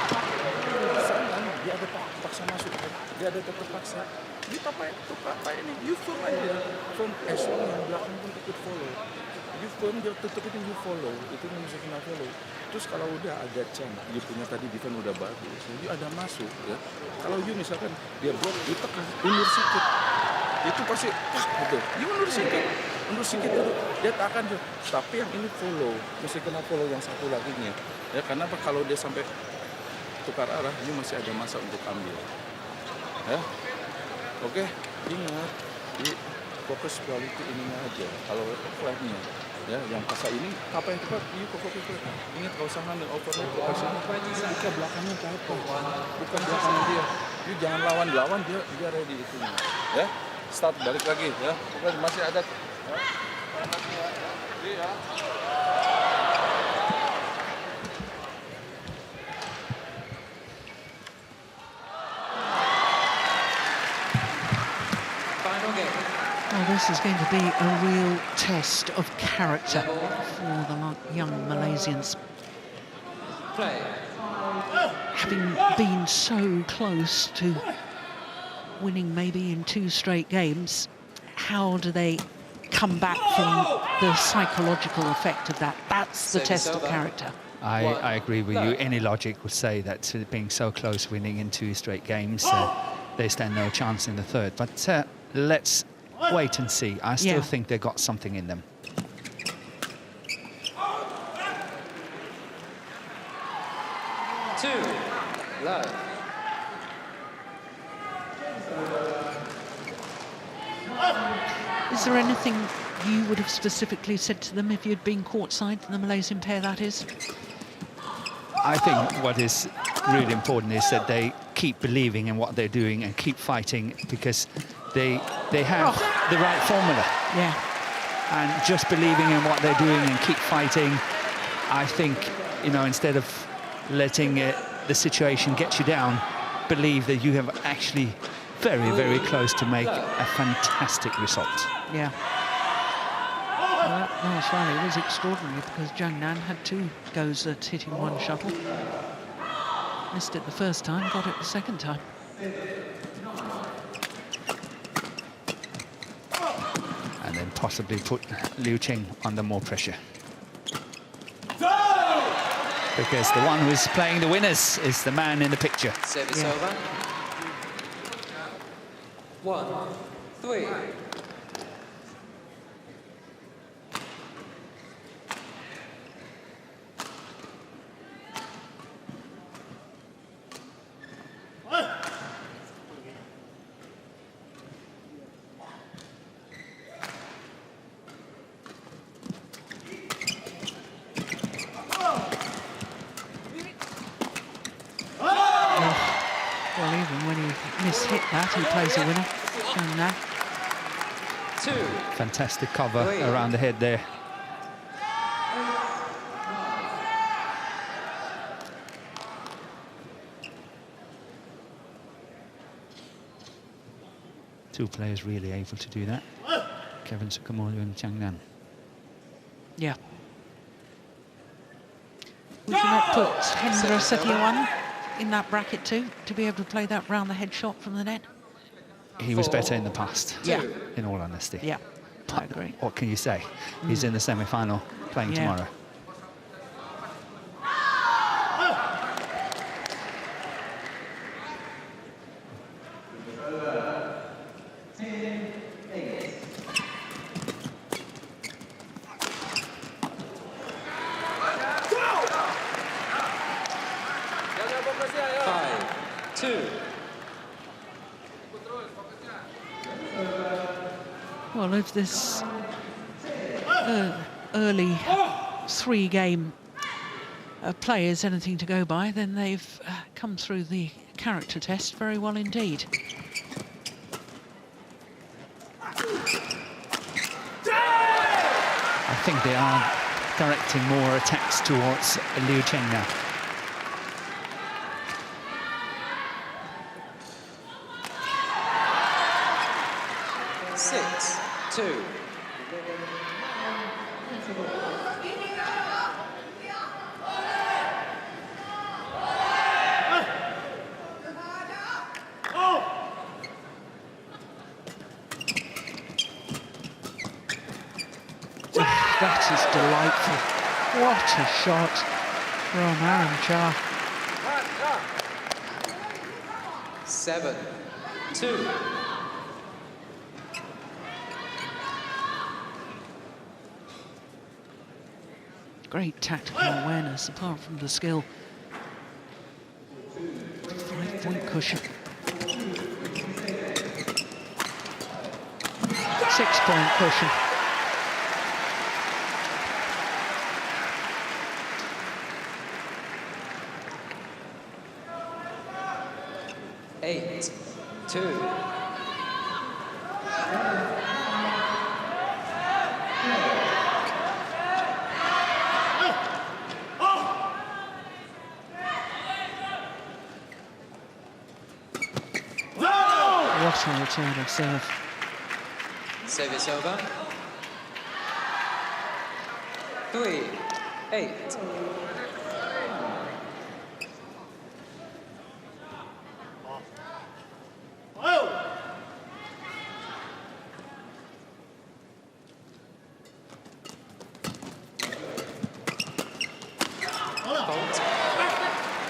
dia ada paksa masuk, dia ada terpaksa. Dia apa ini? You firm aja, firm as long yang belakang pun ikut follow. You firm dia tetap itu you follow, itu mesti kena follow. Terus kalau udah ada chance, dia punya tadi defense udah bagus, you ada masuk ya. Kalau you misalkan dia block, you tekan, undur sedikit. itu pasti gitu. Dia mundur sedikit dulu. Dia takkan tuh. Tapi yang ini follow, mesti kena follow yang satu lagi nya. Ya karena apa kalau dia sampai tukar arah, ini masih ada masa untuk ambil. Ya, oke, ingat di fokus quality ininya aja. Kalau flatnya, ya yang pasal ini apa yang tepat? Ini fokus. Ingat kalau sangat overload lokasi ini, bukan belakangnya apa? Bukan belakang dia. Ini jangan lawan dia ready itunya. Ya, start balik lagi ya. Bukan masih ada. Ya. Ya. Well, this is going to be a real test of character for the young Malaysians. Play. Having been so close to winning maybe in 2 straight games, how do they come back from the psychological effect of that? That's the test of character. I agree with you. Any logic would say that being so close, winning in 2 straight games, they stand no chance in the third. But let's wait and see. I still think they got something in them. Love. Is there anything you would have specifically said to them if you'd been courtside, the Malaysian pair, that is? I think what is really important is that they keep believing in what they're doing and keep fighting, because they have the right formula. Yeah. And just believing in what they're doing and keep fighting, I think, you know, instead of letting the situation get you down, believe that you have actually very, very close to make a fantastic result. Yeah. Well, that last rally was extraordinary because ZHANG had 2 goes at hitting 1 shuttle. Missed it the first time, got it the second time. And then possibly put Liu Cheng under more pressure. Because the one who's playing the winners is the man in the picture. Service over. 1-3. Well, even when he mishit that, he plays a winner. ZHANG. 2. Fantastic cover around the head there. Two players really able to do that. Kevin Sukamolu and ZHANG. Yeah. Would you not put Hendra Setiawan in that bracket too, to be able to play that round the head shot from the net? He was better in the past, Yeah. in all honesty. Yeah, I agree. What can you say? He's in the semi-final playing tomorrow. Well, if this early 3-game play is anything to go by, then they've come through the character test very well indeed. I think they are directing more attacks towards Liu Cheng now. That is delightful. What a shot from Aaron Cha. 7-2. great tactical awareness apart from the skill. 5-point cushion. 6-point cushion. Eight, 2. What a return of serve. Service over. 3-8.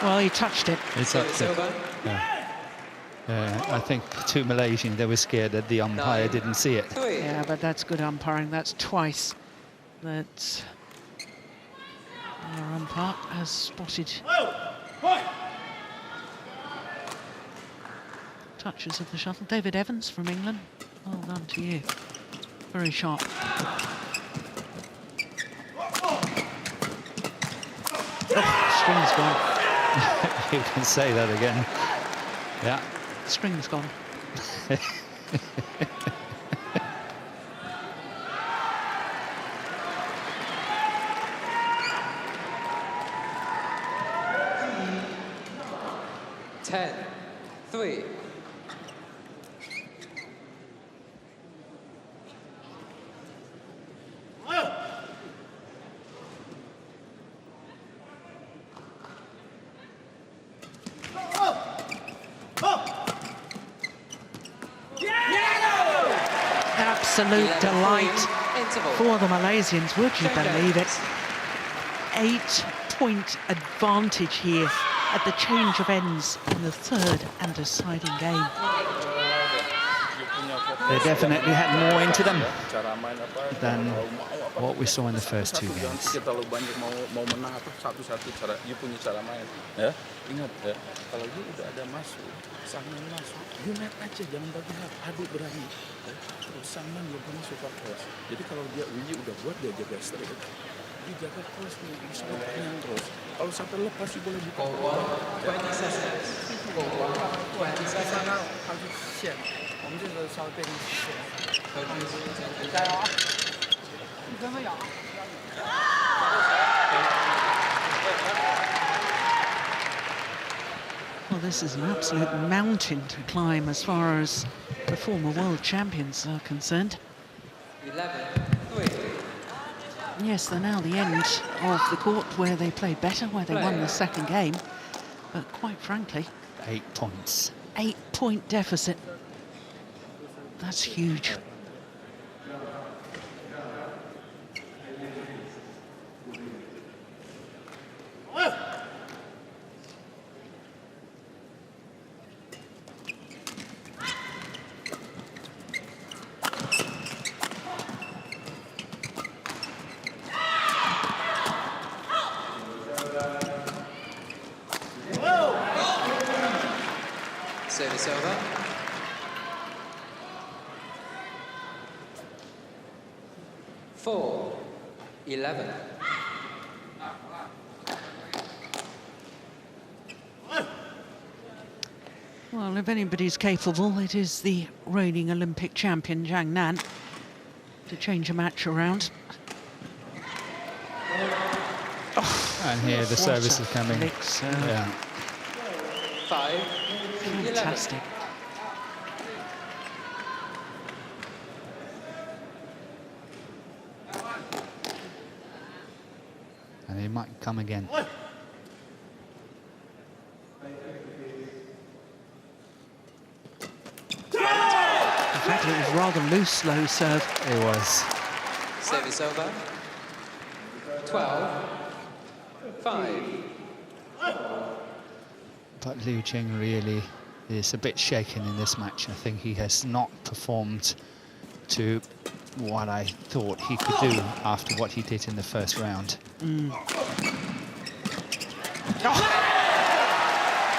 Well, he touched it. It's up to, I think two Malaysians, they were scared that the umpire didn't see it. Yeah, but that's good umpiring. That's twice that our umpire has spotted touches of the shuttle. David Evans from England, well done to you. Very sharp. Oh, string's gone. You can say that again. Yeah. String's gone. Ten, 3. Absolute delight for the Malaysians, would you believe it? 8-point advantage here at the change of ends in the third and deciding game. They definitely had more into them than what we saw in the first two games. Kita terlalu banyak mau menang atau satu-satu cara you punya cara main ya. Ingat ya, kalau you udah ada masuk, Sangman masuk, you net aja, jangan bagi adu berani. Terus Sangman belum pernah suka cross. Jadi kalau dia Willy udah buat dia jaga straight, dia jaga cross nih, bisa panjang terus. Kalau sampai lepas you boleh buka. 20 seconds. 20 seconds. 他是线，我们这个稍微被动线。加油啊！ Well, this is an absolute mountain to climb as far as the former world champions are concerned. 11-3. Yes, they're now the end of the court where they played better, where they won the second game. But quite frankly, 8 points. 8-point deficit. That's huge. Service over. 4-11. Well, if anybody's capable, it is the reigning Olympic champion, ZHANG to change a match around. Oh, And here the service is coming. Yeah. 5-11. Fantastic. And he might come again. In fact, it was rather loose, low serve. It was. Service over. 12-5. But Liu Ching really is a bit shaken in this match. I think he has not performed to what I thought he could do after what he did in the first round.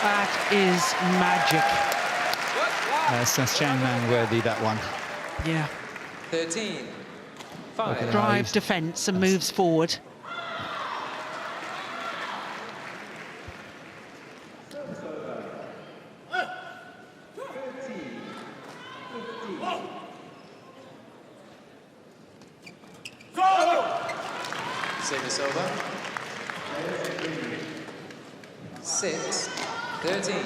That is magic. That's ZHANG worthy, that one. Yeah. 13, Look at 5. how Drive he's- defence and moves forward. Service over. 6, 13.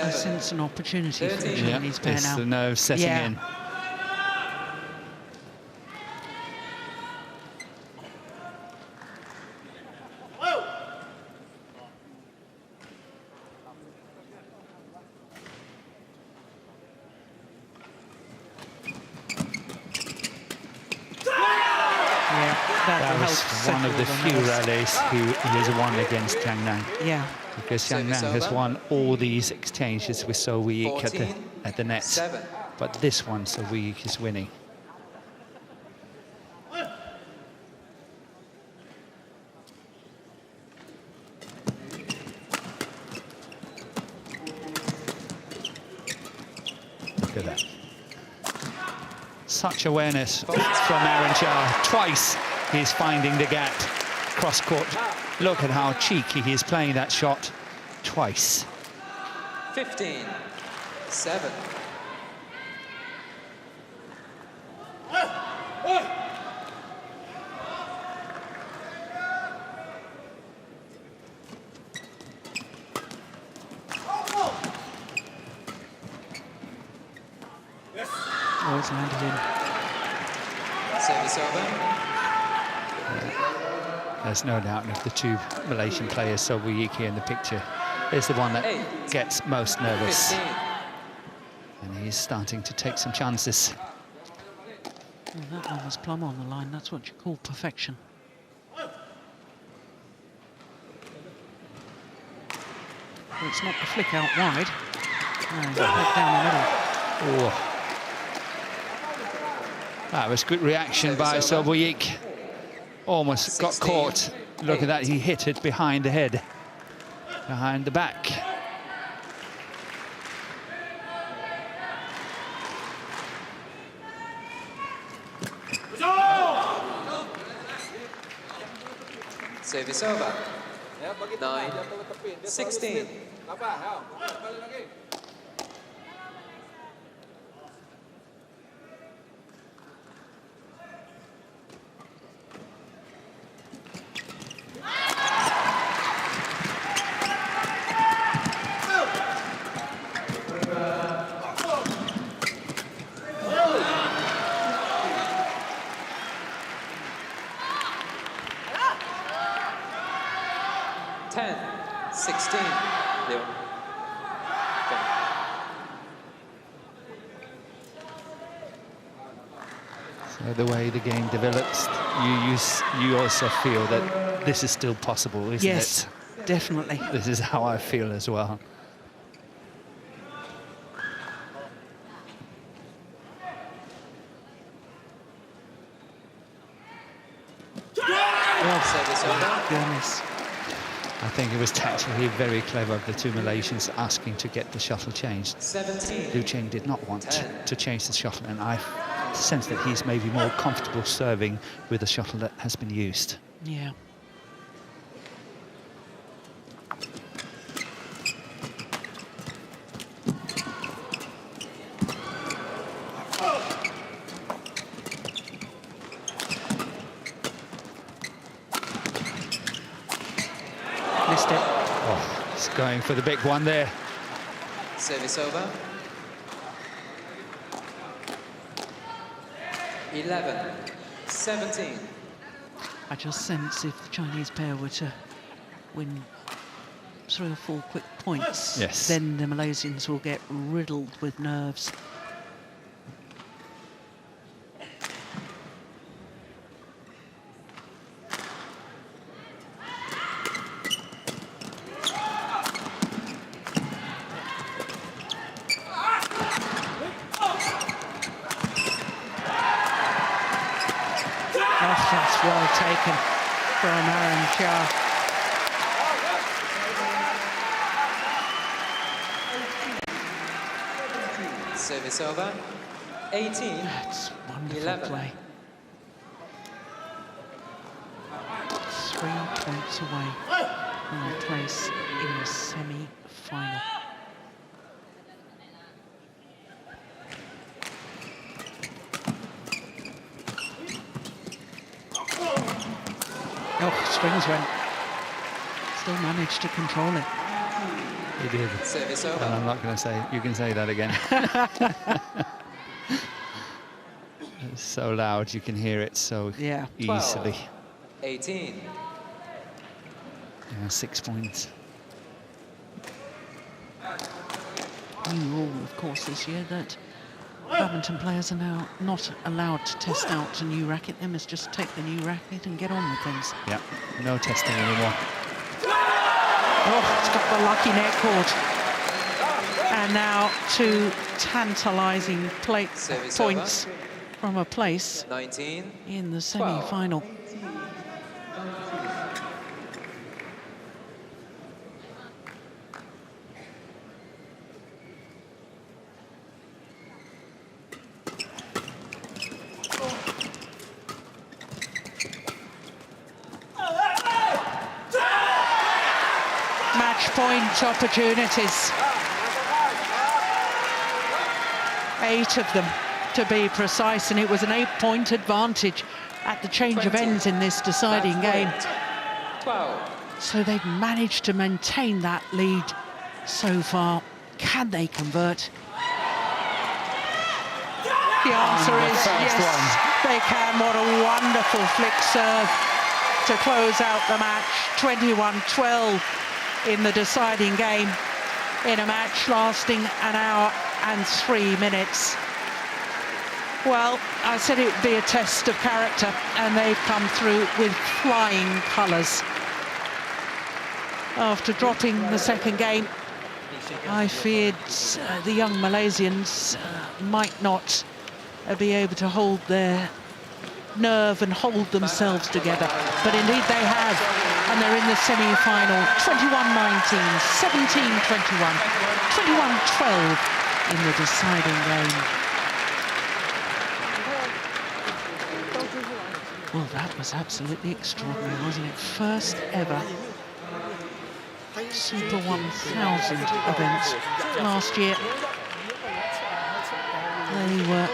I sense an opportunity for the Chinese pair it's now. the nerve setting Yeah. in. That was one of the few rallies he has won against ZHANG. Yeah. Because Service ZHANG has over. won all these exchanges with So Week at 14, the net. 7. But this one, So Week is winning. Look at that. Such awareness from Aaron Cha. Twice he's finding the gap. Cross court. Look at how cheeky he is playing that shot. Twice. 15, 7. Oh, it's landed in. Service over. There's no doubt if the two Malaysian players, So Week here in the picture, is the one that 8, gets most nervous. 15. And he's starting to take some chances. Well, that one was plumb on the line. That's what you call perfection. Well, it's not the flick out wide. No, flick down the middle. Oh. That was good reaction by Service So over. Week. Almost got 16, caught. Look at that, he hit it behind the head, behind the back. Service over. 9, 16. So the way the game develops, you also feel that this is still possible, isn't Yes, it? definitely. This is how I feel as well. Service over. Goodness. I think it was tactically very clever of the two Malaysians asking to get the shuttle changed. 17. Liu Cheng did not want 10. to change the shuttle, and I sense that he's maybe more comfortable serving with the shuttle that has been used. Yeah. Missed it. Oh, he's going for the big one there. Service over. 11, 17. I just sense if the Chinese pair were to win 3 or 4 quick points, Yes. then the Malaysians will get riddled with nerves. Oh, that's well taken from Aaron Chia. Service over. 18. That's wonderful 11. play. 3 points away from a place in the semi-final. Oh, strings went. Still managed to control it. He did. Service over. And I'm not going to say, you can say that again. It's so loud, you can hear it so Yeah. easily. 18. Yeah, 6 points. New rule, of course, this year that badminton players are now not allowed to test out a new racket. They must just take the new racket and get on with things. Yeah, no testing anymore. Oh, it's got the lucky net cord. And now 2 tantalising Service points from a place 19. in the semi-final. Match point opportunities. 8 of them, to be precise, and it was an 8-point advantage at the change of 20. ends in this deciding Match game. point. 12. So they've managed to maintain that lead so far. Can they convert? The answer the is first yes, one. they can. What a wonderful flick serve to close out the match. 21-12 in the deciding game, in a match lasting an hour and 3 minutes. Well, I said it would be a test of character, and they've come through with flying colours. After dropping the second game, I feared the young Malaysians might not be able to hold their nerve and hold themselves together. But indeed they have, and they're in the semi-final. 21-19, 17-21, 21-12 in the deciding game. Well, that was absolutely extraordinary, wasn't it? First ever Super 1000 event. Last year they were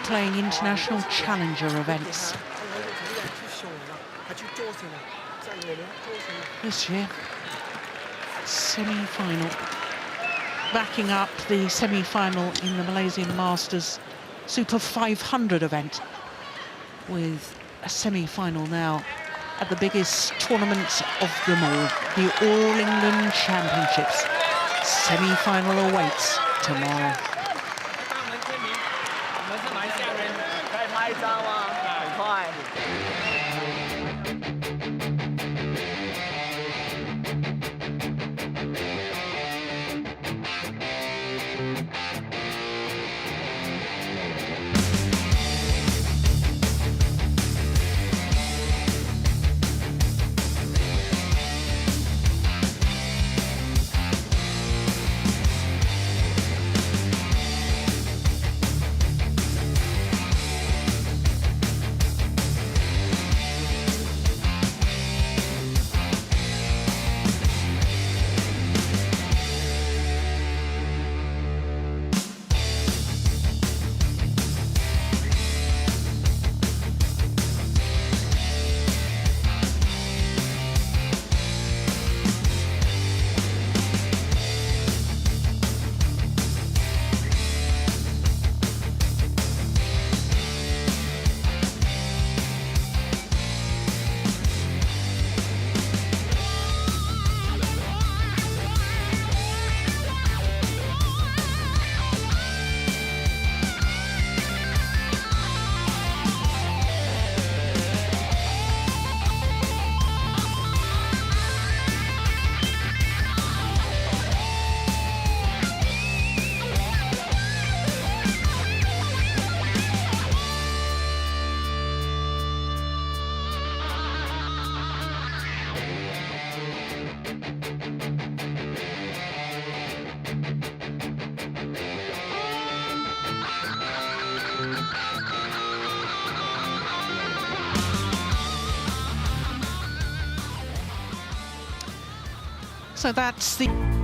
playing international challenger events. This year, semi-final, backing up the semi-final in the Malaysian Masters Super 500 event, with a semi-final now at the biggest tournament of them all, the All England Championships. Semi-final awaits tomorrow. So that's the